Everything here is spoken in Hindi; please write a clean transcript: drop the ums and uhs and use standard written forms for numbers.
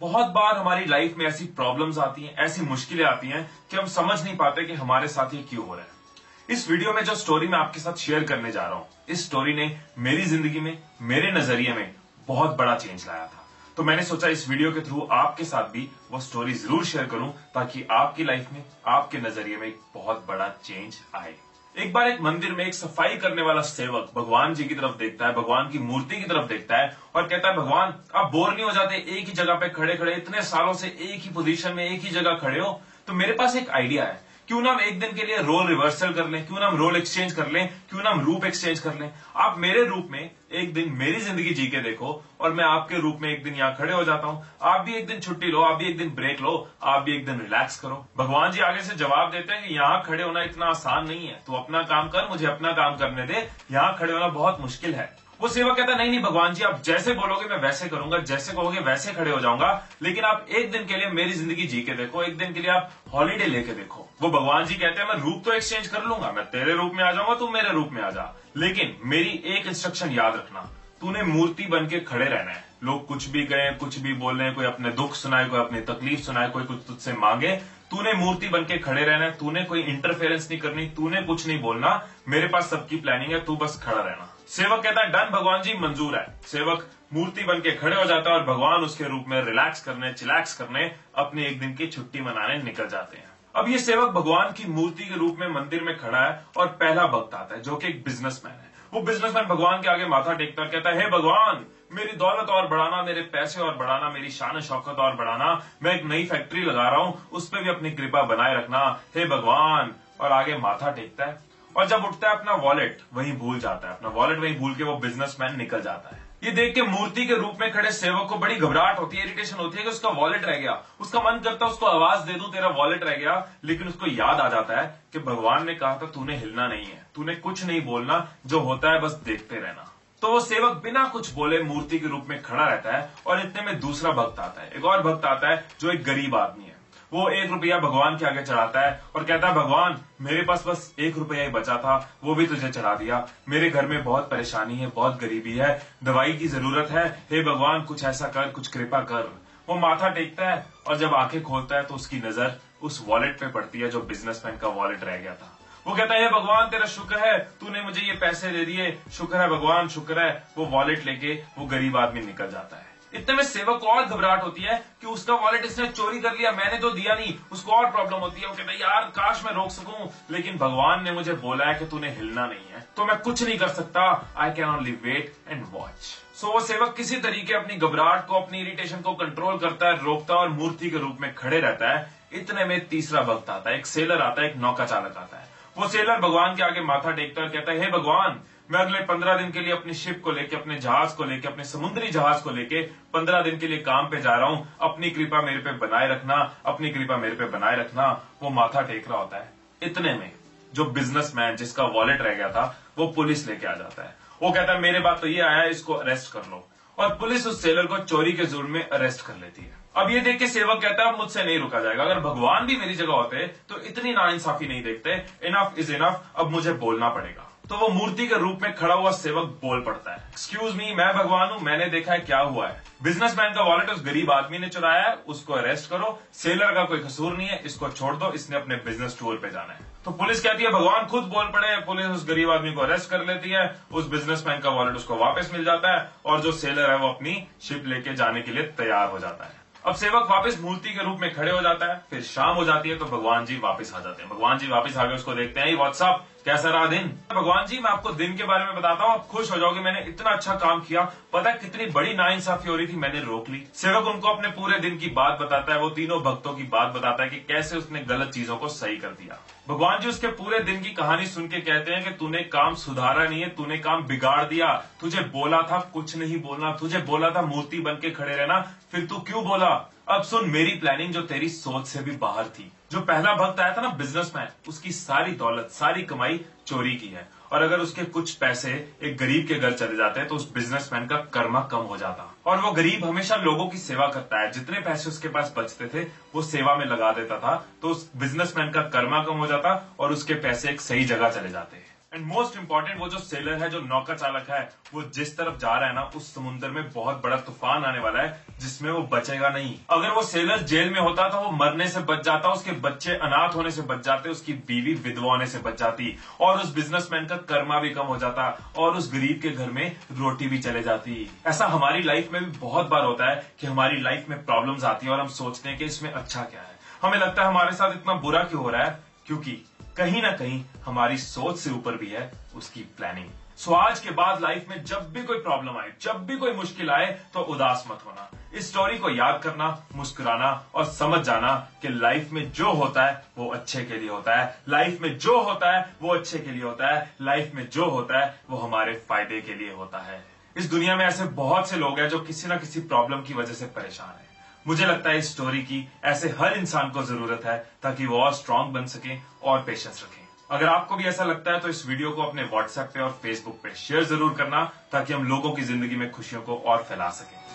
बहुत बार हमारी लाइफ में ऐसी प्रॉब्लम्स आती हैं, ऐसी मुश्किलें आती हैं कि हम समझ नहीं पाते कि हमारे साथ ये क्यों हो रहा है। इस वीडियो में जो स्टोरी मैं आपके साथ शेयर करने जा रहा हूं, इस स्टोरी ने मेरी जिंदगी में, मेरे नजरिए में बहुत बड़ा चेंज लाया था। तो मैंने सोचा इस वीडियो के थ्रू आपके साथ भी वो स्टोरी जरूर शेयर करूं ताकि आपकी लाइफ में, आपके नजरिए में एक बहुत बड़ा चेंज आए। एक बार एक मंदिर में एक सफाई करने वाला सेवक भगवान जी की तरफ देखता है, भगवान की मूर्ति की तरफ देखता है और कहता है, भगवान आप बोर नहीं हो जाते एक ही जगह पे खड़े खड़े, इतने सालों से एक ही पोजीशन में एक ही जगह खड़े हो? तो मेरे पास एक आइडिया है, क्यों ना हम एक दिन के लिए रोल रिवर्सल कर लें, क्यों ना हम रोल एक्सचेंज कर लें, क्यों ना हम रूप एक्सचेंज कर लें। आप मेरे रूप में एक दिन मेरी जिंदगी जी के देखो और मैं आपके रूप में एक दिन यहाँ खड़े हो जाता हूँ। आप भी एक दिन छुट्टी लो, आप भी एक दिन ब्रेक लो, आप भी एक दिन रिलैक्स करो। भगवान जी आगे से जवाब देते हैं कि यहाँ खड़े होना इतना आसान नहीं है, तू अपना काम कर, मुझे अपना काम करने दे, यहाँ खड़े होना बहुत मुश्किल है। वो सेवक कहता है, नहीं नहीं भगवान जी, आप जैसे बोलोगे मैं वैसे करूंगा, जैसे कहोगे वैसे खड़े हो जाऊंगा, लेकिन आप एक दिन के लिए मेरी जिंदगी जी के देखो, एक दिन के लिए आप हॉलीडे लेके देखो। वो भगवान जी कहते हैं, मैं रूप तो एक्सचेंज कर लूंगा, मैं तेरे रूप में आ जाऊंगा, तू मेरे रूप में आ जा, लेकिन मेरी एक इंस्ट्रक्शन याद रखना, तूने मूर्ति बन के खड़े रहना है। लोग कुछ भी कहें, कुछ भी बोले, कोई अपने दुख सुनाए, कोई अपनी तकलीफ सुनाए, कोई कुछ तुझसे मांगे, तूने मूर्ति बन के खड़े रहना है, तूने कोई इंटरफेरेंस नहीं करनी, तूने कुछ नहीं बोलना, मेरे पास सबकी प्लानिंग है, तू बस खड़ा रहना। सेवक कहता है, डन भगवान जी, मंजूर है। सेवक मूर्ति बन के खड़े हो जाता है और भगवान उसके रूप में रिलैक्स करने, चिलैक्स करने, अपने एक दिन की छुट्टी मनाने निकल जाते हैं। अब ये सेवक भगवान की मूर्ति के रूप में मंदिर में खड़ा है और पहला भक्त आता है जो कि एक बिजनेसमैन है। वो बिजनेसमैन भगवान के आगे माथा टेकता है, कहता है, हे भगवान, मेरी दौलत और बढ़ाना, मेरे पैसे और बढ़ाना, मेरी शान शौकत और बढ़ाना, मैं एक नई फैक्ट्री लगा रहा हूं, उस पर भी अपनी कृपा बनाए रखना, हे भगवान। और आगे माथा टेकता है और जब उठता है अपना वॉलेट वहीं भूल जाता है, अपना वॉलेट वहीं भूल के वो बिजनेसमैन निकल जाता है। ये देख के मूर्ति के रूप में खड़े सेवक को बड़ी घबराहट होती है, इरिटेशन होती है कि उसका वॉलेट रह गया। उसका मन करता है उसको आवाज दे दूं, तेरा वॉलेट रह गया, लेकिन उसको याद आ जाता है कि भगवान ने कहा था तूने हिलना नहीं है, तूने कुछ नहीं बोलना, जो होता है बस देखते रहना। तो वो सेवक बिना कुछ बोले मूर्ति के रूप में खड़ा रहता है और इतने में दूसरा भक्त आता है, एक और भक्त आता है जो एक गरीब आदमी है। वो 1 रुपया भगवान के आगे चढ़ाता है और कहता है, भगवान मेरे पास बस 1 रुपया ही बचा था, वो भी तुझे चढ़ा दिया, मेरे घर में बहुत परेशानी है, बहुत गरीबी है, दवाई की जरूरत है, हे भगवान कुछ ऐसा कर, कुछ कृपा कर। वो माथा टेकता है और जब आंखें खोलता है तो उसकी नजर उस वॉलेट पे पड़ती है जो बिजनेसमैन का वॉलेट रह गया था। वो कहता है, हे भगवान तेरा शुक्र है, तूने मुझे ये पैसे दे दिए, शुक्र है भगवान, शुक्र है। वो वॉलेट लेके वो गरीब आदमी निकल जाता है। इतने में सेवक को और घबराहट होती है कि उसका वॉलेट इसने चोरी कर लिया, मैंने तो दिया नहीं। उसको और प्रॉब्लम होती है, वो कहता है, यार काश मैं रोक सकूं, लेकिन भगवान ने मुझे बोला है कि तूने हिलना नहीं है, तो मैं कुछ नहीं कर सकता। I can only wait and watch. So वो सेवक किसी तरीके अपनी घबराहट को, अपनी इरिटेशन को कंट्रोल करता है, रोकता है और मूर्ति के रूप में खड़े रहता है। इतने में तीसरा भक्त आता है, एक सेलर आता है, एक नौका चालक आता है। वो सेलर भगवान के आगे माथा टेकता है, कहता है, हे भगवान, मैं अगले 15 दिन के लिए अपनी शिप को लेके, अपने जहाज को लेके, अपने समुद्री जहाज को लेके 15 दिन के लिए काम पे जा रहा हूं, अपनी कृपा मेरे पे बनाए रखना, अपनी कृपा मेरे पे बनाए रखना। वो माथा टेक रहा होता है। इतने में जो बिजनेसमैन जिसका वॉलेट रह गया था वो पुलिस लेके आ जाता है। वो कहता है, मेरे बात तो ये आया है, इसको अरेस्ट कर लो। और पुलिस उस सेलर को चोरी के जुर्म में अरेस्ट कर लेती है। अब ये देख के सेवक कहता है, अब मुझसे नहीं रुका जाएगा, अगर भगवान भी मेरी जगह होते तो इतनी नाइंसाफी नहीं देखते, इनफ इज इनफ, अब मुझे बोलना पड़ेगा। तो वो मूर्ति के रूप में खड़ा हुआ सेवक बोल पड़ता है, एक्सक्यूज मी, मैं भगवान हूं, मैंने देखा है क्या हुआ है, बिजनेसमैन का वॉलेट उस गरीब आदमी ने चुराया है, उसको अरेस्ट करो, सेलर का कोई कसूर नहीं है, इसको छोड़ दो, इसने अपने बिजनेस टूर पे जाना है। तो पुलिस कहती है, भगवान खुद बोल पड़े। पुलिस उस गरीब आदमी को अरेस्ट कर लेती है, उस बिजनेसमैन का वॉलेट उसको वापस मिल जाता है और जो सेलर है वो अपनी शिप लेके जाने के लिए तैयार हो जाता है। अब सेवक वापस मूर्ति के रूप में खड़े हो जाता है। फिर शाम हो जाती है तो भगवान जी वापस आ जाते हैं। भगवान जी वापस आगे उसको देखते हैं, व्हाट्सअप, कैसा रहा दिन? भगवान जी मैं आपको दिन के बारे में बताता हूँ, आप खुश हो जाओगे, मैंने इतना अच्छा काम किया, पता है कितनी बड़ी नाइंसाफी हो रही थी, मैंने रोक ली। सेवक उनको अपने पूरे दिन की बात बताता है, वो तीनों भक्तों की बात बताता है कि कैसे उसने गलत चीजों को सही कर दिया। भगवान जी उसके पूरे दिन की कहानी सुन के कहते हैं कि तूने काम सुधारा नहीं है, तूने काम बिगाड़ दिया, तुझे बोला था कुछ नहीं बोलना, तुझे बोला था मूर्ति बन के खड़े रहना, फिर तू क्यों बोला? अब सुन मेरी प्लानिंग जो तेरी सोच से भी बाहर थी। जो पहला भक्त आया था ना बिजनेसमैन, उसकी सारी दौलत, सारी कमाई चोरी की है, और अगर उसके कुछ पैसे एक गरीब के घर चले जाते हैं तो उस बिजनेसमैन का कर्मा कम हो जाता, और वो गरीब हमेशा लोगों की सेवा करता है, जितने पैसे उसके पास बचते थे वो सेवा में लगा देता था, तो उस बिजनेसमैन का कर्मा कम हो जाता और उसके पैसे एक सही जगह चले जाते। एंड मोस्ट इंपॉर्टेंट, वो जो सेलर है, जो नौका चालक है, वो जिस तरफ जा रहा है ना, उस समुद्र में बहुत बड़ा तूफान आने वाला है, जिसमें वो बचेगा नहीं। अगर वो सेलर जेल में होता तो वो मरने से बच जाता, उसके बच्चे अनाथ होने से बच जाते, उसकी बीवी विधवा होने से बच जाती, और उस बिजनेसमैन का कर्मा भी कम हो जाता, और उस गरीब के घर में रोटी भी चले जाती। ऐसा हमारी लाइफ में भी बहुत बार होता है कि हमारी लाइफ में प्रॉब्लम्स आती है और हम सोचते हैं कि इसमें अच्छा क्या है। हमें लगता है हमारे साथ इतना बुरा क्यों हो रहा है, क्योंकि कहीं ना कहीं हमारी सोच से ऊपर भी है उसकी प्लानिंग। सो आज के बाद लाइफ में जब भी कोई प्रॉब्लम आए, जब भी कोई मुश्किल आए, तो उदास मत होना। इस स्टोरी को याद करना, मुस्कुराना और समझ जाना कि लाइफ में जो होता है वो अच्छे के लिए होता है। लाइफ में जो होता है वो अच्छे के लिए होता है। लाइफ में जो होता है वो हमारे फायदे के लिए होता है। इस दुनिया में ऐसे बहुत से लोग हैं जो किसी ना किसी प्रॉब्लम की वजह से परेशान है। मुझे लगता है इस स्टोरी की ऐसे हर इंसान को जरूरत है ताकि वो और स्ट्रांग बन सके और पेशेंस रखें। अगर आपको भी ऐसा लगता है तो इस वीडियो को अपने व्हाट्सएप पे और फेसबुक पे शेयर जरूर करना ताकि हम लोगों की जिंदगी में खुशियों को और फैला सकें।